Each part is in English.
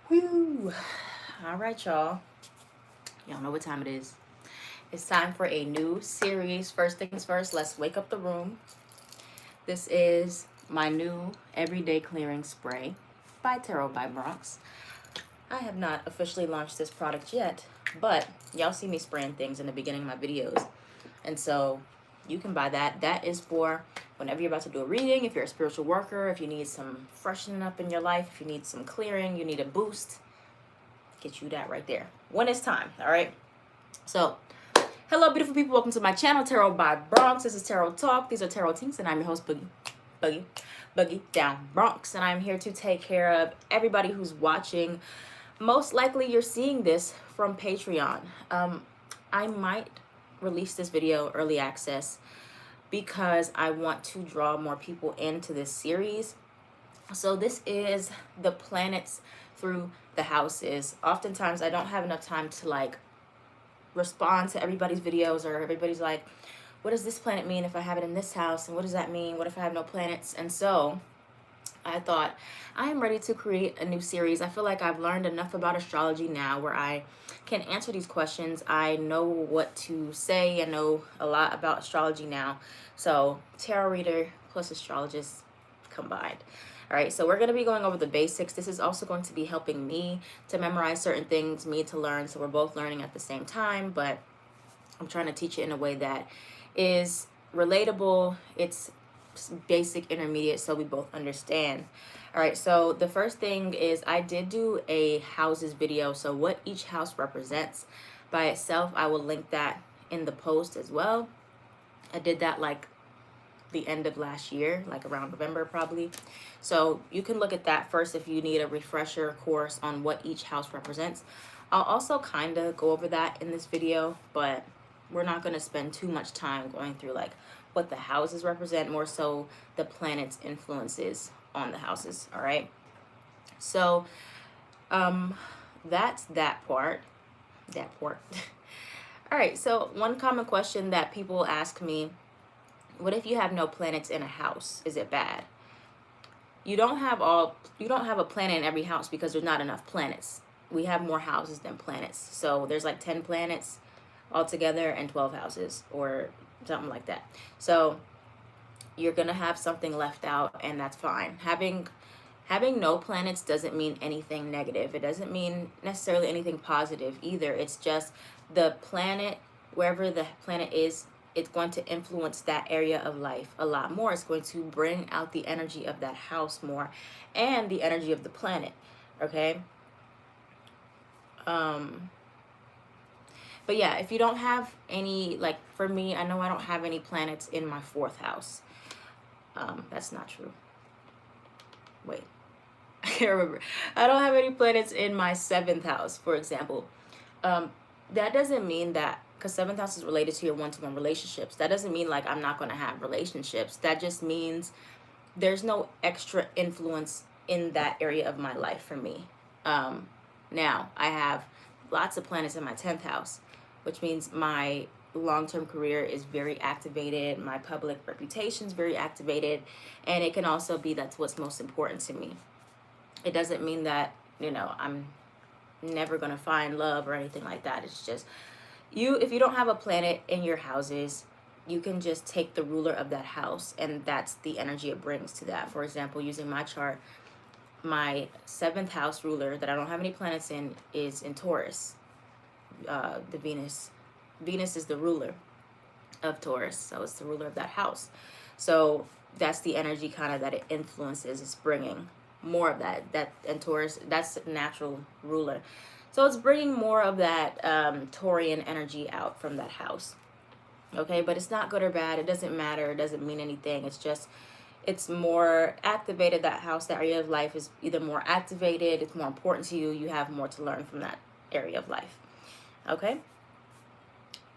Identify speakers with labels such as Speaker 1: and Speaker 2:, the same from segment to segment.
Speaker 1: Whew. All right, y'all. Y'all know what time it is. It's time for a new series. First things first, let's wake up the room. This is my new everyday clearing spray by Tarot by Bronx. I have not officially launched this product yet, but y'all see me spraying things in the beginning of my videos. And so you can buy that. That is for whenever you're about to do a reading, if you're a spiritual worker, if you need some freshening up in your life, if you need some clearing, you need a boost, get you that right there when it's time. All right. So hello, beautiful people. Welcome to my channel, Tarot by Bronx. This is Tarot Talk. These are Tarot Tinks, and I'm your host, Boogie Down Bronx. And I'm here to take care of everybody who's watching. Most likely you're seeing this from Patreon. I might release this video early access because I want to draw more people into this series. So this is the planets through the houses. Oftentimes I don't have enough time to respond to everybody's videos, or everybody's like, what does this planet mean if I have it in this house? And what does that mean? What if I have no planets? And so I thought, I am ready to create a new series. I feel like I've learned enough about astrology now where I can answer these questions. I know what to say. I know a lot about astrology now. So tarot reader plus astrologist combined. All right, so we're going to be going over the basics. This is also going to be helping me to memorize certain things, me to learn. So we're both learning at the same time, but I'm trying to teach it in a way that is relatable. It's basic, intermediate, so we both understand. All right, so the first thing is I did do a houses video. So what each house represents by itself, I will link that in the post as well. I did that the end of last year, around November probably. So you can look at that first if you need a refresher course on what each house represents. I'll also kind of go over that in this video, but we're not going to spend too much time going through what the houses represent, more so the planet's influences on the houses. All right, so that's that part. All right, so one common question that people ask me, what if you have no planets in a house? Is it bad? You don't have a planet in every house because there's not enough planets. We have more houses than planets. So there's 10 planets altogether and 12 houses or something like that. So you're going to have something left out, and that's fine. Having no planets doesn't mean anything negative. It doesn't mean necessarily anything positive either. It's just the planet, wherever the planet is, it's going to influence that area of life a lot more. It's going to bring out the energy of that house more and the energy of the planet. Okay. But yeah, if you don't have any, for me, I know I don't have any planets in my 4th house. That's not true. Wait, I can't remember. I don't have any planets in my 7th house, for example. That doesn't mean that, because 7th house is related to your one-to-one relationships. That doesn't mean I'm not going to have relationships. That just means there's no extra influence in that area of my life for me. Now, I have lots of planets in my 10th house, which means my long-term career is very activated. My public reputation is very activated. And it can also be that's what's most important to me. It doesn't mean that, I'm never going to find love or anything like that. It's just if you don't have a planet in your houses, you can just take the ruler of that house, and that's the energy it brings to that. For example, using my chart, my 7th house ruler that I don't have any planets in is in Taurus. The Venus is the ruler of Taurus, so it's the ruler of that house. So that's the energy kind of that it influences. It's bringing more of that and Taurus, that's the natural ruler. So it's bringing more of that Taurian energy out from that house. Okay, but it's not good or bad. It doesn't matter. It doesn't mean anything. It's just, it's more activated. That house, that area of life is either more activated, it's more important to you, you have more to learn from that area of life. Okay?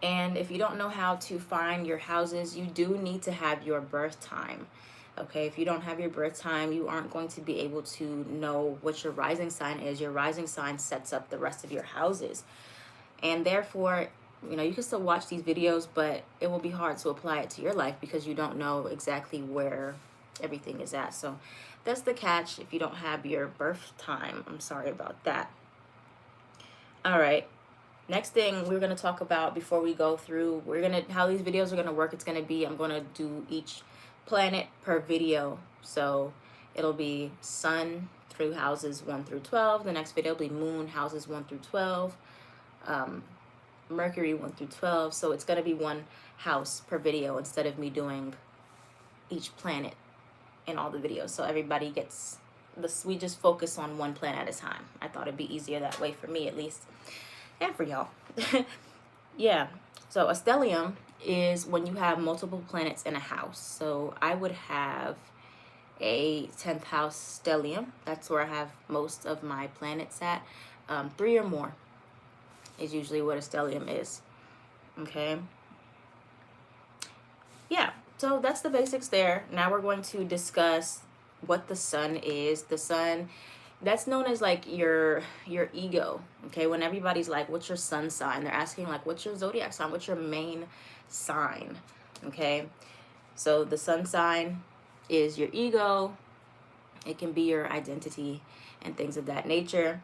Speaker 1: And if you don't know how to find your houses, you do need to have your birth time. Okay, if you don't have your birth time, you aren't going to be able to know what your rising sign is. Your rising sign sets up the rest of your houses. And therefore, you can still watch these videos, but it will be hard to apply it to your life because you don't know exactly where everything is at. So That's the catch if you don't have your birth time. I'm sorry about that. All right. Next thing we're going to talk about before we go through, how these videos are going to work. It's going to be, I'm going to do each planet per video. So it'll be sun through houses 1 through 12. The next video will be moon, houses 1 through 12. Mercury 1 through 12. So it's going to be one house per video instead of me doing each planet in all the videos. So everybody gets this. We just focus on one planet at a time. I thought it'd be easier that way for me, at least, and for y'all. Yeah. So a stellium is when you have multiple planets in a house. So I would have a 10th house stellium. That's where I have most of my planets at. 3 or more is usually what a stellium is. Okay. Yeah. So that's the basics there. Now we're going to discuss what the sun is. The sun, that's known as like your ego. Okay, when everybody's like, what's your sun sign, they're asking like, what's your zodiac sign, what's your main sign? Okay, so the sun sign is your ego. It can be your identity and things of that nature.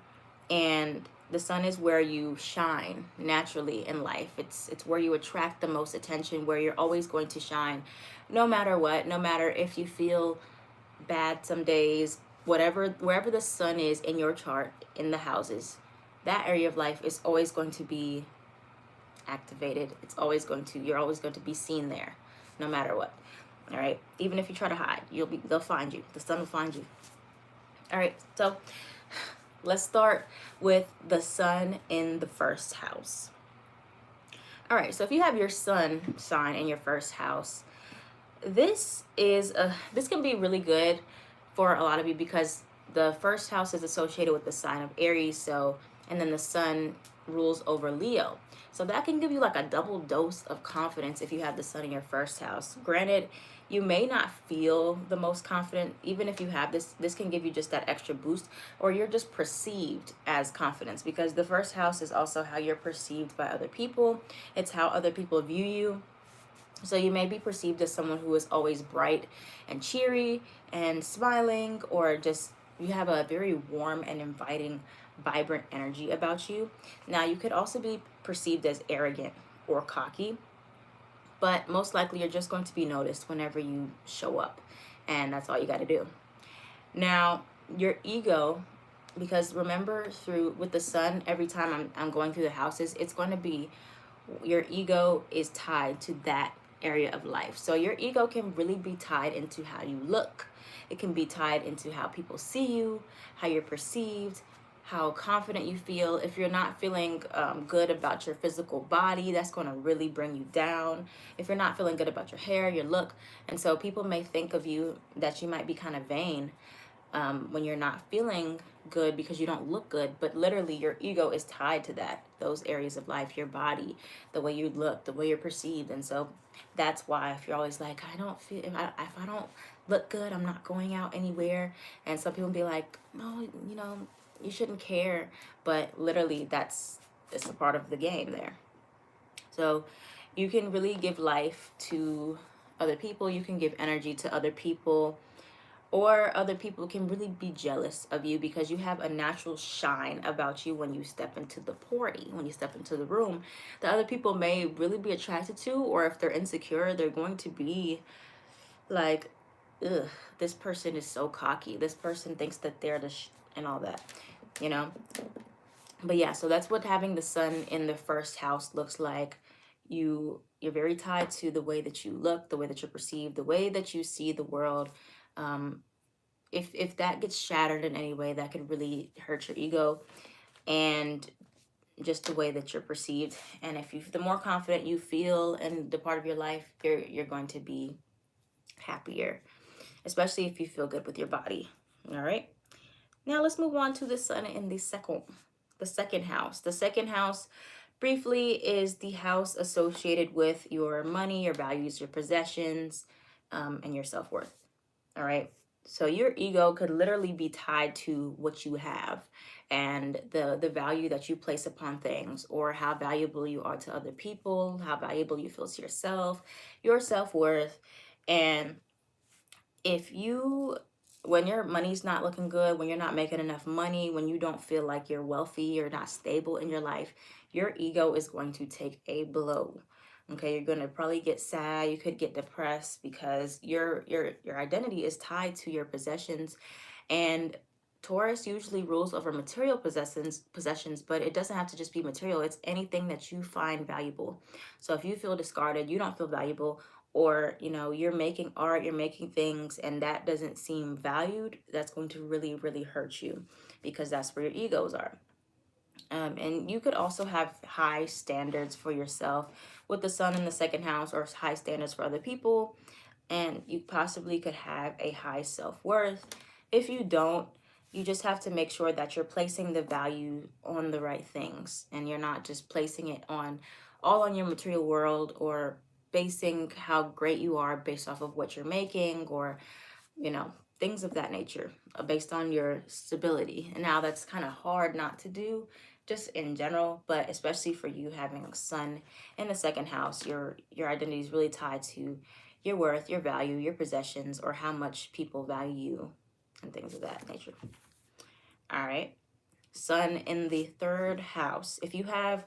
Speaker 1: And the sun is where you shine naturally in life. It's where you attract the most attention, where you're always going to shine no matter what, no matter if you feel bad some days, whatever, wherever the sun is in your chart, in the houses, that area of life is always going to be activated. You're always going to be seen there, no matter what. All right. Even if you try to hide, they'll find you. The sun will find you. All right. So let's start with the sun in the first house. All right. So if you have your sun sign in your first house, this can be really good for a lot of you because the first house is associated with the sign of Aries. So, and then the sun rules over Leo. So that can give you like a double dose of confidence if you have the sun in your first house. Granted, you may not feel the most confident, even if you have this. This can give you just that extra boost, or you're just perceived as confidence, because the first house is also how you're perceived by other people. It's how other people view you. So you may be perceived as someone who is always bright and cheery and smiling, or just you have a very warm and inviting, vibrant energy about you. Now, you could also be perceived as arrogant or cocky, but most likely you're just going to be noticed whenever you show up, and that's all you got to do. Now, your ego, because remember, with the sun, every time I'm going through the houses, it's going to be, your ego is tied to that area of life. So your ego can really be tied into how you look. It can be tied into how people see you, how you're perceived, how confident you feel. If you're not feeling good about your physical body, that's going to really bring you down. If you're not feeling good about your hair, your look. And so people may think of you that you might be kind of vain when you're not feeling good because you don't look good, but literally your ego is tied to those areas of life, your body, the way you look, the way you're perceived. And so that's why if you're always like, if I don't look good, I'm not going out anywhere. And some people be like, no, you shouldn't care, but literally it's a part of the game there. So you can really give life to other people. You can give energy to other people, or other people can really be jealous of you because you have a natural shine about you when you step into the party, when you step into the room. The other people may really be attracted to, or if they're insecure, they're going to be like, ugh, this person is so cocky. This person thinks that they're and all that, But yeah, so that's what having the sun in the first house looks like. You're very tied to the way that you look, the way that you're perceived, the way that you see the world. If that gets shattered in any way, that could really hurt your ego and just the way that you're perceived. And the more confident you feel in the part of your life, you're going to be happier, especially if you feel good with your body. All right. Now let's move on to the sun in the second house. The second house, briefly, is the house associated with your money, your values, your possessions, and your self-worth. All right. So your ego could literally be tied to what you have and the value that you place upon things, or how valuable you are to other people, how valuable you feel to yourself, your self-worth. And if you when your money's not looking good, when you're not making enough money, when you don't feel like you're wealthy or not stable in your life, your ego is going to take a blow. Okay, you're going to probably get sad, you could get depressed because your identity is tied to your possessions. And Taurus usually rules over material possessions, but it doesn't have to just be material. It's anything that you find valuable. So if you feel discarded, you don't feel valuable, or you're making art, you're making things, and that doesn't seem valued, that's going to really, really hurt you, because that's where your egos are. And you could also have high standards for yourself with the sun in the second house, or high standards for other people, and you possibly could have a high self-worth. If you don't, you just have to make sure that you're placing the value on the right things, and you're not just placing it on all on your material world, or basing how great you are based off of what you're making, or you know things of that nature, based on your stability. And now that's kind of hard not to do, just in general, but especially for you having a sun in the second house, your identity is really tied to your worth, your value, your possessions, or how much people value you, and things of that nature. All right, sun in the third house. If you have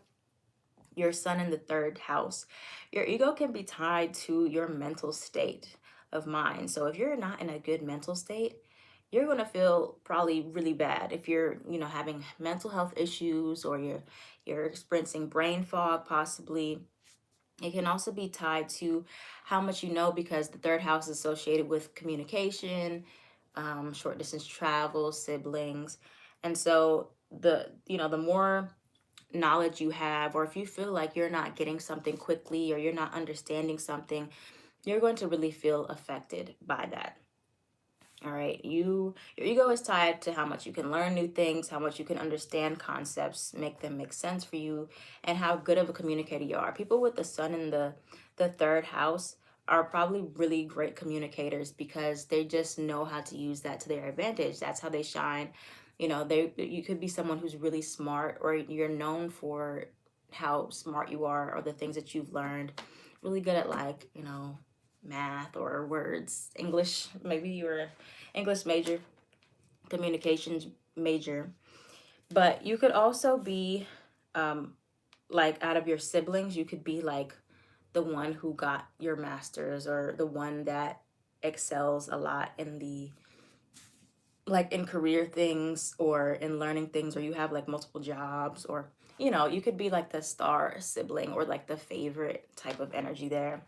Speaker 1: your sun in the third house, your ego can be tied to your mental state of mind. So if you're not in a good mental state, you're going to feel probably really bad. If you're having mental health issues, or you're experiencing brain fog, possibly. It can also be tied to how much you know, because the third house is associated with communication, short distance travel, siblings. And so the more knowledge you have, or if you feel like you're not getting something quickly, or you're not understanding something, you're going to really feel affected by that. All right, your ego is tied to how much you can learn new things, how much you can understand concepts, make them make sense for you, and how good of a communicator you are. People with the sun in the third house are probably really great communicators, because they just know how to use that to their advantage. That's how they shine. You could be someone who's really smart, or you're known for how smart you are, or the things that you've learned. Really good at, like, math or words, English. Maybe you're English major, communications major. But you could also be, like, out of your siblings, you could be like the one who got your master's, or the one that excels a lot in the, like, in career things, or in learning things, or you have like multiple jobs, or you could be like the star sibling, or like the favorite type of energy there.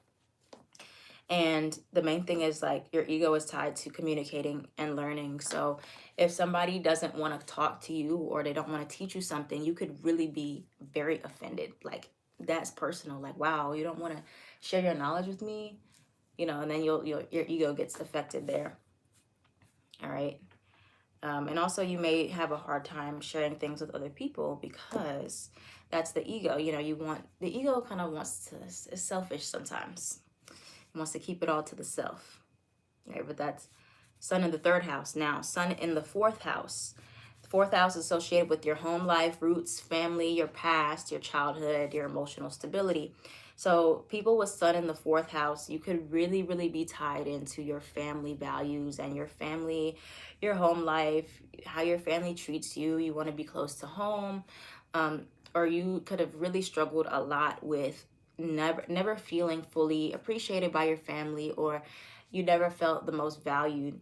Speaker 1: And the main thing is, like, your ego is tied to communicating and learning. So if somebody doesn't want to talk to you, or they don't want to teach you something, you could really be very offended. Like, that's personal. Like, wow, you don't want to share your knowledge with me, and then your ego gets affected there. All right. And also, you may have a hard time sharing things with other people, because that's the ego. The ego kind of wants to, is selfish sometimes. It wants to keep it all to the self. Right, but that's sun in the third house. Now, sun in the fourth house. The fourth house is associated with your home life, roots, family, your past, your childhood, your emotional stability. So people with sun in the fourth house, you could really, really be tied into your family values, and your family, your home life, how your family treats you. You want to be close to home. Or you could have really struggled a lot with never feeling fully appreciated by your family, or you never felt the most valued.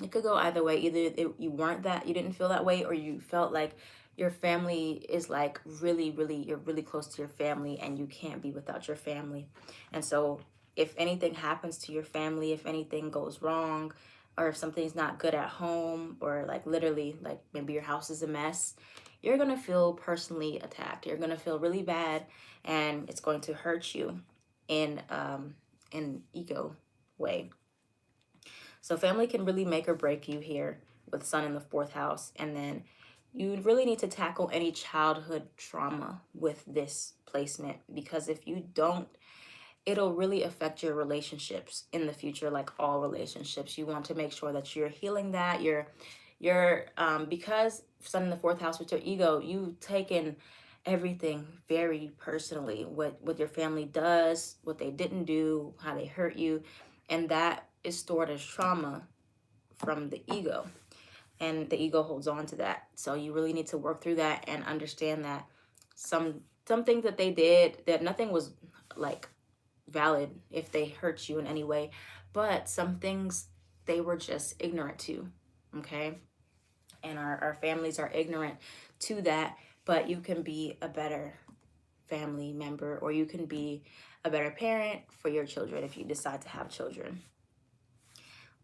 Speaker 1: It could go either way. Either you weren't that, you didn't feel that way, or you felt like your family is, like, really, really, you're really close to your family, and you can't be without your family. And so if anything happens to your family, if anything goes wrong, or if something's not good at home, or, like, literally, like, maybe your house is a mess, you're going to feel personally attacked. You're going to feel really bad, and it's going to hurt you in an ego way. So family can really make or break you here with sun in the fourth house. And then you really need to tackle any childhood trauma with this placement, because if you don't, it'll really affect your relationships in the future. Like all relationships, you want to make sure that you're healing that. Because sun in the fourth house with your ego, you've taken everything very personally. What your family does, what they didn't do, how they hurt you, and that is stored as trauma from the ego, and the ego holds on to that. So you really need to work through that and understand that some things that they did, that nothing was like valid if they hurt you in any way, but some things they were just ignorant to. Okay, and our families are ignorant to that, but you can be a better family member, or you can be a better parent for your children if you decide to have children.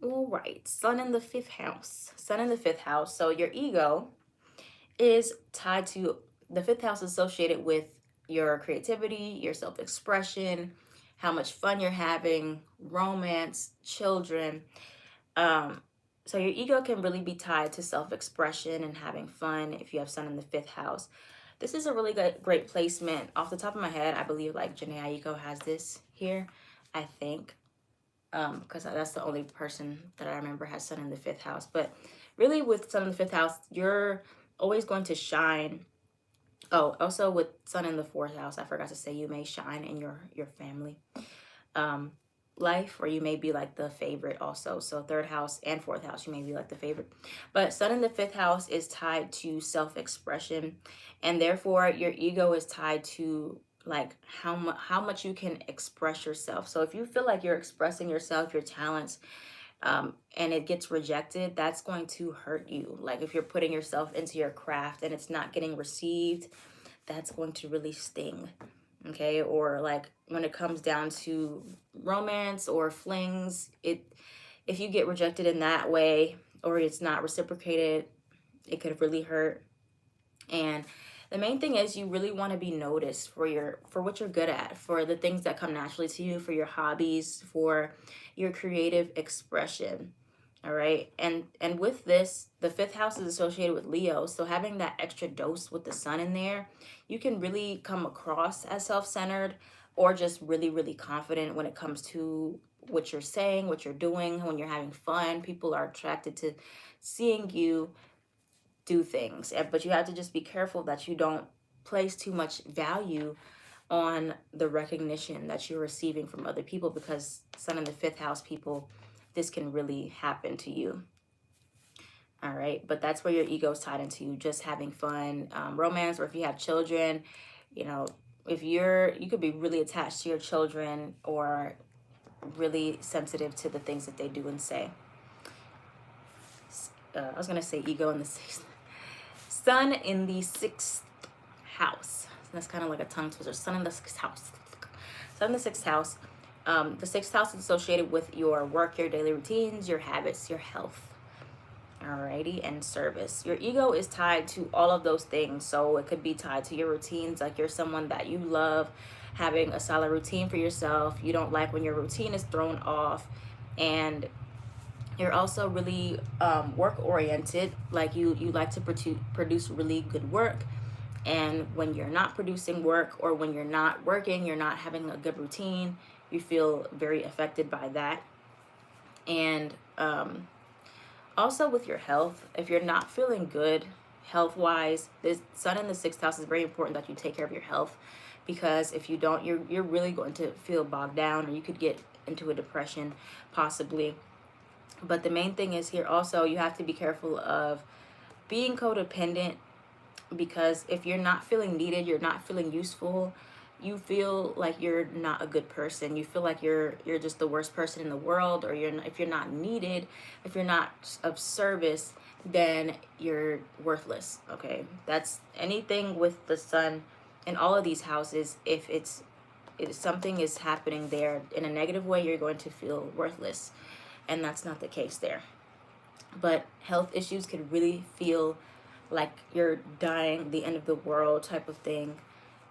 Speaker 1: All right, sun in the fifth house. Sun in the fifth house. So your ego is tied to the fifth house, associated with your creativity, your self expression, how much fun you're having, romance, children. So your ego can really be tied to self expression and having fun if you have sun in the fifth house. This is a really great placement. Off the top of my head, I believe like Janae Aiko has this here, I think, because that's the only person that I remember has sun in the fifth house. But really, with sun in the fifth house, you're always going to shine. Oh, also with sun in the fourth house, I forgot to say, you may shine in your family life, or you may be like the favorite also. So third house and fourth house, you may be like the favorite. But sun in the fifth house is tied to self-expression, and therefore your ego is tied to like how much you can express yourself. So if you feel like you're expressing yourself, your talents, and it gets rejected, that's going to hurt you. Like if you're putting yourself into your craft and it's not getting received, that's going to really sting. Okay, or like when it comes down to romance or flings, if you get rejected in that way, or it's not reciprocated, it could really hurt. And the main thing is you really want to be noticed for what you're good at, for the things that come naturally to you, for your hobbies, for your creative expression. All right. And with this, the fifth house is associated with Leo. So having that extra dose with the sun in there, you can really come across as self-centered, or just really, really confident when it comes to what you're saying, what you're doing. When you're having fun, people are attracted to seeing you do things. But you have to just be careful that you don't place too much value on the recognition that you're receiving from other people, because sun in the fifth house people, this can really happen to you. All right, but that's where your ego is tied into, just having fun, romance, or if you have children, you know, if you could be really attached to your children, or really sensitive to the things that they do and say. I was gonna say ego in the sixth. Sun in the sixth house. That's kind of like a tongue twister. Sun in the sixth house. Sun in the sixth house. The sixth house is associated with your work, your daily routines, your habits, your health. Alrighty, and service. Your ego is tied to all of those things. So it could be tied to your routines, like you're someone that you love having a solid routine for yourself. You don't like when your routine is thrown off, and you're also really work oriented. Like you like to produce really good work, and when you're not producing work, or when you're not working, you're not having a good routine, you feel very affected by that. And also with your health, if you're not feeling good health wise, this sun in the sixth house is very important that you take care of your health, because if you don't, you're really going to feel bogged down, or you could get into a depression possibly. But the main thing is here also, you have to be careful of being codependent, because if you're not feeling needed, you're not feeling useful, you feel like you're not a good person. You feel like you're just the worst person in the world, or if you're not needed, if you're not of service, then you're worthless. Okay, that's anything with the sun in all of these houses. If something is happening there in a negative way, you're going to feel worthless, and that's not the case there. But health issues could really feel like you're dying, the end of the world type of thing.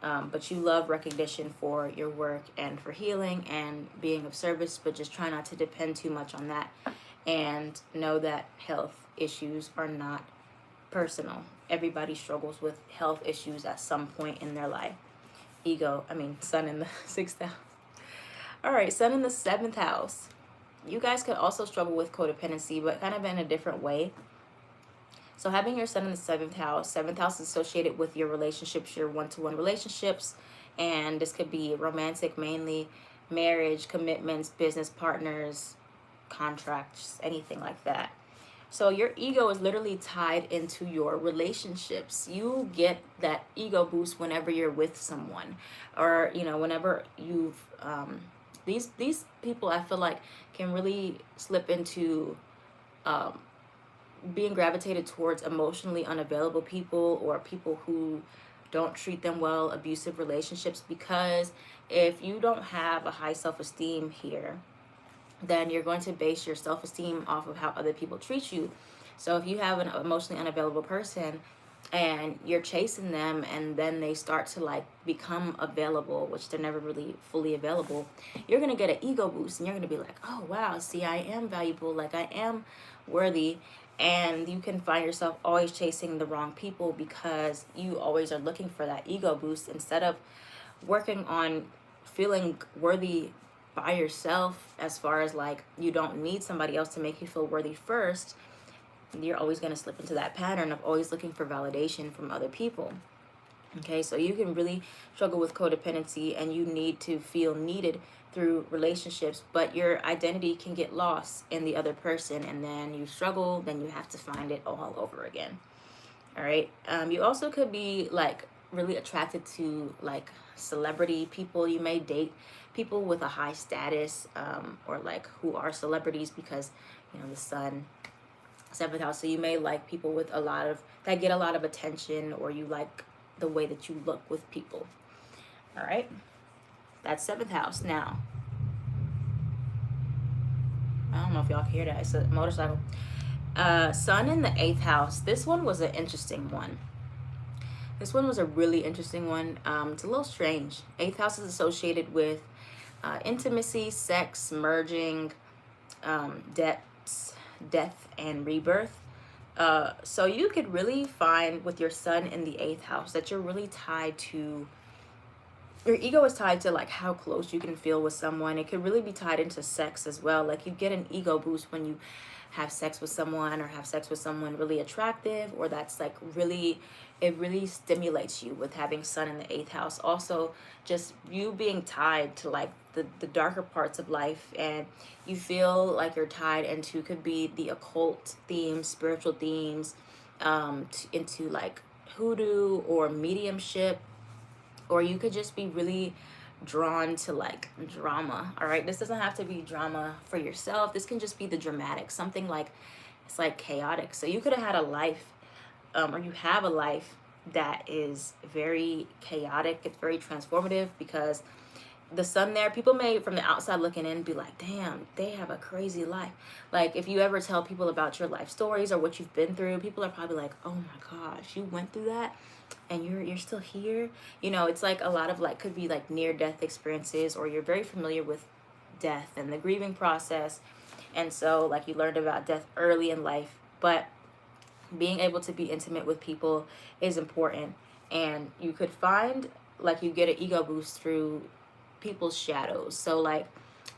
Speaker 1: But you love recognition for your work and for healing and being of service, but just try not to depend too much on that, and know that health issues are not personal. Everybody struggles with health issues at some point in their life. Sun in the sixth house. All right, sun in the seventh house. You guys could also struggle with codependency, but kind of in a different way. So having your sun in the seventh house is associated with your relationships, your one-to-one relationships, and this could be romantic mainly, marriage, commitments, business partners, contracts, anything like that. So your ego is literally tied into your relationships. You get that ego boost whenever you're with someone, or whenever you've these people, I feel like, can really slip into um, being gravitated towards emotionally unavailable people, or people who don't treat them well, abusive relationships, because if you don't have a high self-esteem here, then you're going to base your self-esteem off of how other people treat you. So if you have an emotionally unavailable person and you're chasing them, and then they start to like become available, which they're never really fully available, you're going to get an ego boost, and you're going to be like, oh wow, see, I am valuable, like I am worthy. And you can find yourself always chasing the wrong people because you always are looking for that ego boost instead of working on feeling worthy by yourself, as far as like you don't need somebody else to make you feel worthy first. You're always going to slip into that pattern of always looking for validation from other people. Okay, so you can really struggle with codependency, and you need to feel needed through relationships, but your identity can get lost in the other person, and then you struggle, then you have to find it all over again. All right. You also could be like really attracted to like celebrity people. You may date people with a high status, or like who are celebrities, because the sun, seventh house. So you may like people with a lot of that get a lot of attention, or you like the way that you look with people. All right. That's seventh house. Now, I don't know if y'all can hear that. It's a motorcycle. Sun in the eighth house. This one was an interesting one. This one was a really interesting one. It's a little strange. Eighth house is associated with intimacy, sex, merging, death, and rebirth. So you could really find with your sun in the eighth house that you're really tied to, your ego is tied to like how close you can feel with someone. It could really be tied into sex as well. Like you get an ego boost when you have sex with someone, or have sex with someone really attractive, or that's like really, it really stimulates you with having sun in the eighth house. Also, just you being tied to like the darker parts of life, and you feel like you're tied into, could be the occult themes, spiritual themes, into like hoodoo or mediumship, or you could just be really drawn to like drama. All right, this doesn't have to be drama for yourself. This can just be the dramatic, something like it's like chaotic. So you could have had a life, or you have a life that is very chaotic. It's very transformative, because the sun there, people may from the outside looking in be like, damn, they have a crazy life. Like if you ever tell people about your life stories or what you've been through, people are probably like, oh my gosh, you went through that and you're still here. It's like a lot of like, could be like near death experiences, or you're very familiar with death and the grieving process, and so like you learned about death early in life. But being able to be intimate with people is important, and you could find like you get an ego boost through people's shadows. So like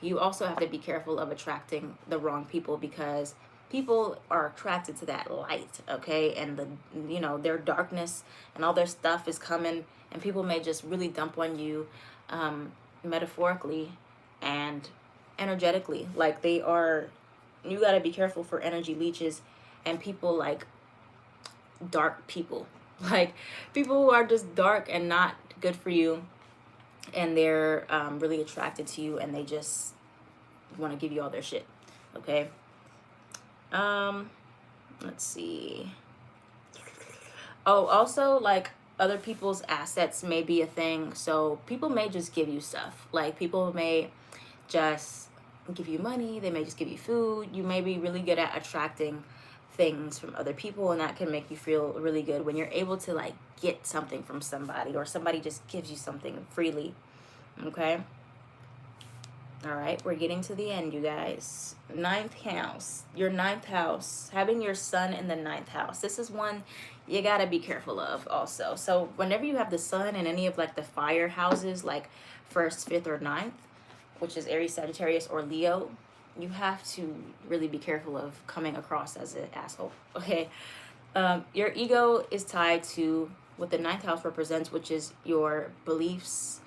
Speaker 1: you also have to be careful of attracting the wrong people, because people are attracted to that light, okay? And their darkness and all their stuff is coming, and people may just really dump on you, metaphorically and energetically. Like you got to be careful for energy leeches and people like dark people, like people who are just dark and not good for you, and they're really attracted to you, and they just want to give you all their shit. Okay. Let's see. Oh, also like other people's assets may be a thing. So people may just give you stuff. Like people may just give you money. They may just give you food. You may be really good at attracting things from other people, and that can make you feel really good when you're able to like get something from somebody, or somebody just gives you something freely. Okay. All right, we're getting to the end, you guys. Ninth house, your ninth house, having your sun in the ninth house. This is one you gotta be careful of also. So whenever you have the sun in any of like the fire houses, like first, fifth, or ninth, which is Aries, Sagittarius, or Leo, you have to really be careful of coming across as an asshole. Okay. Your ego is tied to what the ninth house represents, which is your beliefs.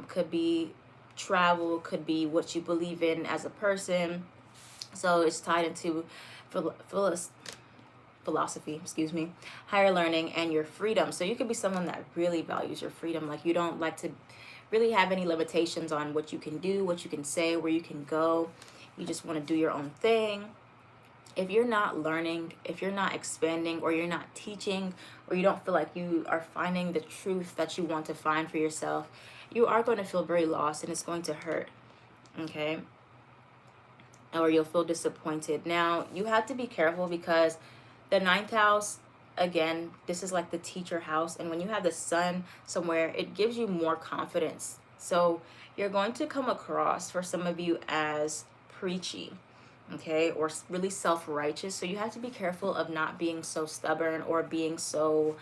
Speaker 1: Could be travel, could be what you believe in as a person. So it's tied into philosophy, excuse me, higher learning, and your freedom. So you could be someone that really values your freedom. Like you don't like to really have any limitations on what you can do, what you can say, where you can go. You just want to do your own thing. If you're not learning, if you're not expanding, or you're not teaching, or you don't feel like you are finding the truth that you want to find for yourself, you are going to feel very lost, and it's going to hurt. Okay? Or you'll feel disappointed. Now, you have to be careful because the ninth house, again, this is like the teacher house. And when you have the sun somewhere, it gives you more confidence. So you're going to come across, for some of you, as preachy, okay, or really self-righteous. So you have to be careful of not being so stubborn or being so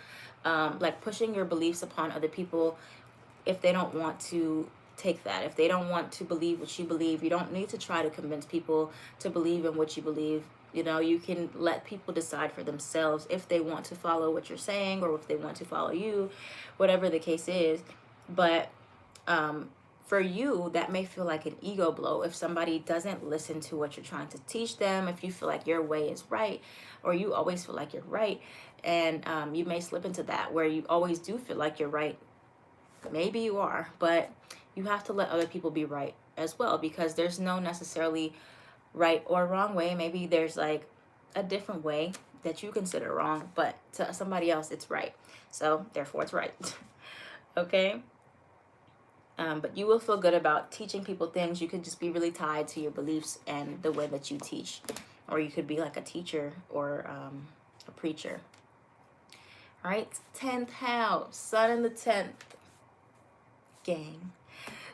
Speaker 1: like pushing your beliefs upon other people if they don't want to take that. If they don't want to believe what you believe, you don't need to try to convince people to believe in what you believe. You know, you can let people decide for themselves if they want to follow what you're saying or if they want to follow you, whatever the case is. But for you, that may feel like an ego blow if somebody doesn't listen to what you're trying to teach them, if you feel like your way is right, or you always feel like you're right. And you may slip into that where you always do feel like you're right. Maybe you are, but you have to let other people be right as well, because there's no necessarily right or wrong way. Maybe there's like a different way that you consider wrong, but to somebody else it's right. So therefore it's right. Okay? But you will feel good about teaching people things. You could just be really tied to your beliefs and the way that you teach. Or you could be like a teacher or a preacher. All right, 10th house, sun in the 10th. Gang.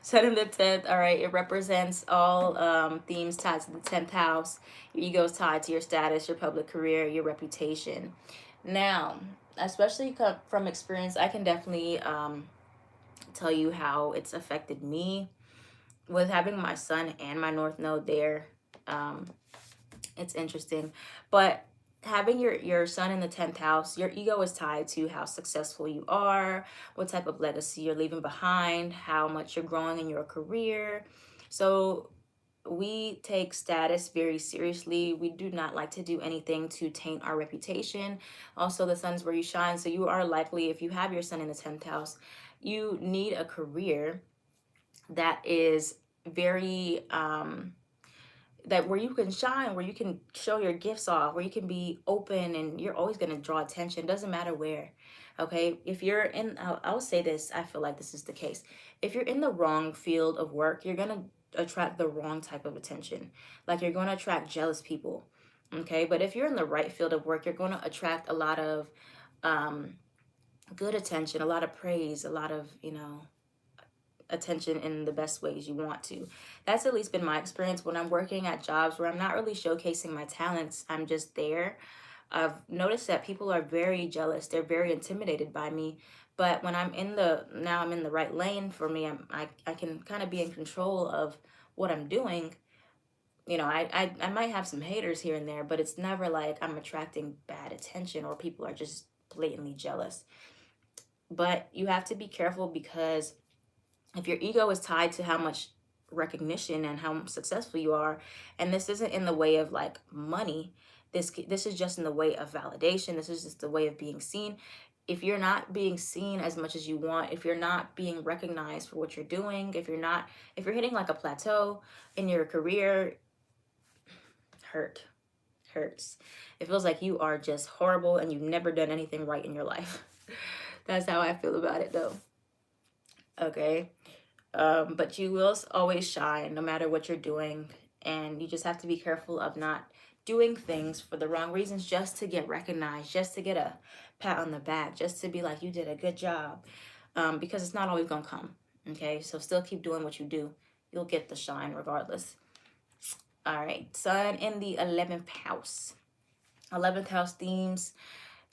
Speaker 1: Sun in the 10th, all right, it represents all themes tied to the 10th house. Your ego is tied to your status, your public career, your reputation. Now, especially from experience, I can definitely tell you how it's affected me with having my sun and my north node there. It's interesting, but having your sun in the 10th house, your ego is tied to how successful you are, what type of legacy you're leaving behind, how much you're growing in your career. So we take status very seriously. We do not like to do anything to taint our reputation. Also, the sun's where you shine. So you are likely, if you have your sun in the 10th house, you need a career that is very that where you can shine, where you can show your gifts off, where you can be open, and you're always going to draw attention. Doesn't matter where. Okay, if you're in, I'll say this, I feel like this is the case. If you're in the wrong field of work, you're going to attract the wrong type of attention. Like you're going to attract jealous people. Okay, but if you're in the right field of work, you're going to attract a lot of good attention, a lot of praise, a lot of, attention in the best ways you want to. That's at least been my experience when I'm working at jobs where I'm not really showcasing my talents. I'm just there. I've noticed that people are very jealous. They're very intimidated by me. But when I'm in the right lane for me, I can kind of be in control of what I'm doing. I might have some haters here and there, but it's never like I'm attracting bad attention or people are just blatantly jealous. But you have to be careful, because if your ego is tied to how much recognition and how successful you are, and this isn't in the way of like money, this is just in the way of validation, this is just the way of being seen. If you're not being seen as much as you want, if you're not being recognized for what you're doing, if you're hitting like a plateau in your career, hurts. It feels like you are just horrible and you've never done anything right in your life. That's how I feel about it though. Okay. But you will always shine no matter what you're doing. And you just have to be careful of not doing things for the wrong reasons just to get recognized, just to get a pat on the back, just to be like, you did a good job. Because it's not always going to come. Okay. So still keep doing what you do. You'll get the shine regardless. All right. Sun in the 11th house. 11th house themes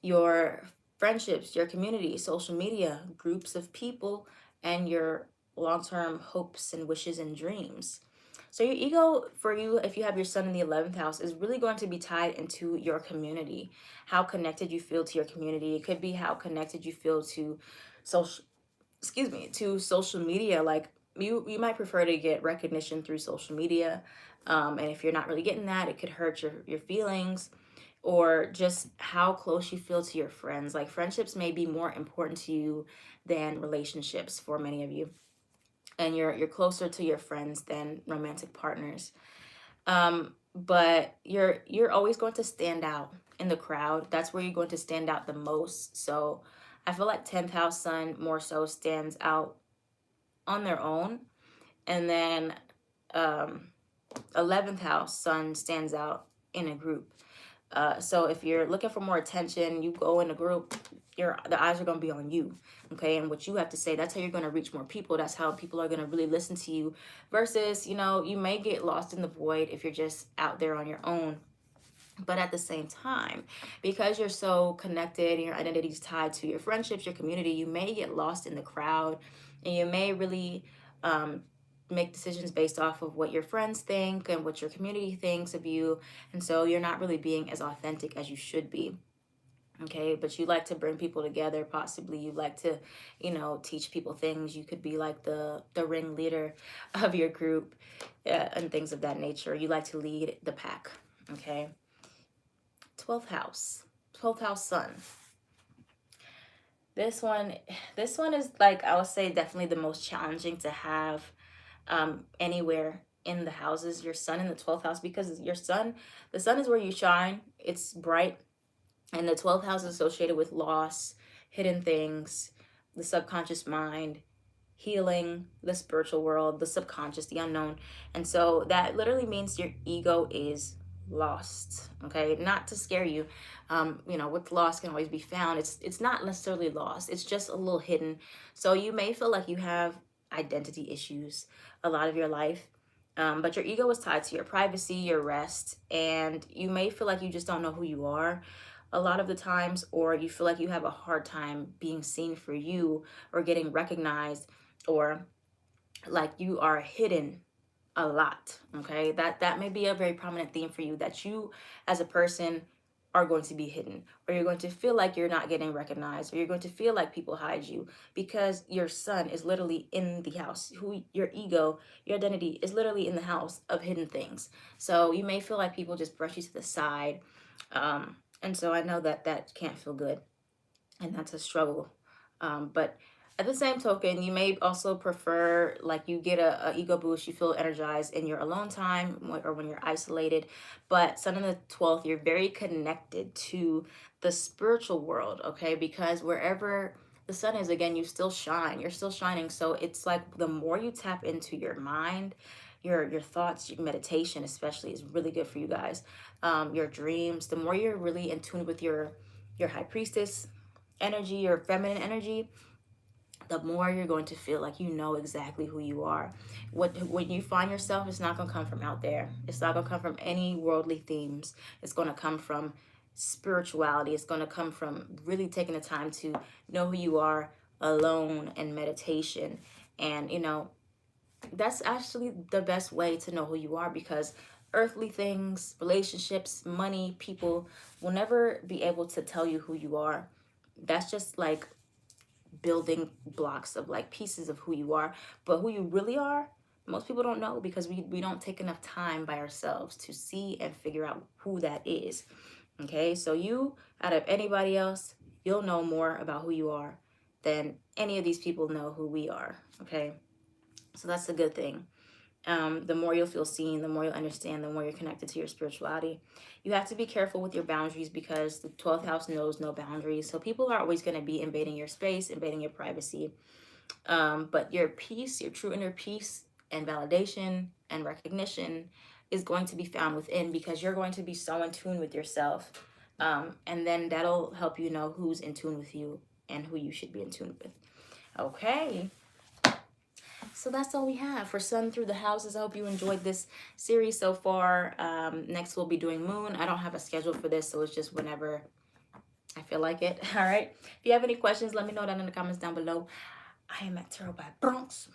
Speaker 1: your friendships, your community, social media, groups of people, and your long-term hopes and wishes and dreams. So your ego for you, if you have your sun in the 11th house, is really going to be tied into your community, how connected you feel to your community. It could be how connected you feel to social media. Like you might prefer to get recognition through social media. And if you're not really getting that, it could hurt your feelings, or just how close you feel to your friends. Like friendships may be more important to you than relationships for many of you. And you're closer to your friends than romantic partners. But you're always going to stand out in the crowd. That's where you're going to stand out the most. So I feel like 10th house sun more so stands out on their own. And then um 11th house sun stands out in a group. So if you're looking for more attention, you go in a group, the eyes are going to be on you, okay? And what you have to say, that's how you're going to reach more people. That's how people are going to really listen to you. Versus, you may get lost in the void if you're just out there on your own. But at the same time, because you're so connected and your identity is tied to your friendships, your community, you may get lost in the crowd, and you may really um, make decisions based off of what your friends think and what your community thinks of you. And so you're not really being as authentic as you should be. Okay, but you like to bring people together. Possibly you like to, teach people things. You could be like the ringleader of your group, and things of that nature. You like to lead the pack. Okay. 12th house. 12th house sun. This one this one is, like, I would say, definitely the most challenging to have anywhere in the houses. Your sun in the 12th house, because the sun is where you shine. It's bright, and the 12th house is associated with loss, hidden things, the subconscious mind, healing, the spiritual world, the subconscious, the unknown. And so that literally means your ego is lost. Okay, not to scare you. What's lost can always be found. It's not necessarily lost, it's just a little hidden. So you may feel like you have identity issues a lot of your life. But your ego is tied to your privacy, your rest, and you may feel like you just don't know who you are a lot of the times, or you feel like you have a hard time being seen for you, or getting recognized, or like you are hidden a lot. Okay, that may be a very prominent theme for you, that you as a person are going to be hidden, or you're going to feel like you're not getting recognized, or you're going to feel like people hide you, because your sun is literally in the house. Who your ego, your identity is literally in the house of hidden things. So you may feel like people just brush you to the side. And so I know that that can't feel good, and that's a struggle. But at the same token, you may also prefer, like, you get a ego boost, you feel energized in your alone time, or when you're isolated. But sun in the 12th, you're very connected to the spiritual world, okay? Because wherever the sun is, again, you still shine. You're still shining. So it's like the more you tap into your mind, your thoughts, your meditation especially is really good for you guys. Your dreams, the more you're really in tune with your high priestess energy, your feminine energy, the more you're going to feel like you know exactly who you are. When you find yourself, it's not going to come from out there. It's not going to come from any worldly themes. It's going to come from spirituality. It's going to come from really taking the time to know who you are alone, and meditation. And that's actually the best way to know who you are, because earthly things, relationships, money, people will never be able to tell you who you are. That's just like building blocks of, like, pieces of who you are. But who you really are, most people don't know, because we don't take enough time by ourselves to see and figure out who that is. Okay, so you, out of anybody else, you'll know more about who you are than any of these people know who we are. Okay, so that's a good thing. The more you'll feel seen, the more you'll understand, the more you're connected to your spirituality. You have to be careful with your boundaries, because the 12th house knows no boundaries. So people are always going to be invading your space, invading your privacy. But your peace, your true inner peace and validation and recognition is going to be found within, because you're going to be so in tune with yourself. And then that'll help you know who's in tune with you and who you should be in tune with. Okay. So that's all we have for sun through the houses. I hope you enjoyed this series so far. Next we'll be doing moon. I don't have a schedule for this, so it's just whenever I feel like it. All right. If you have any questions, let me know down in the comments down below. I am at Tarot by Bronx.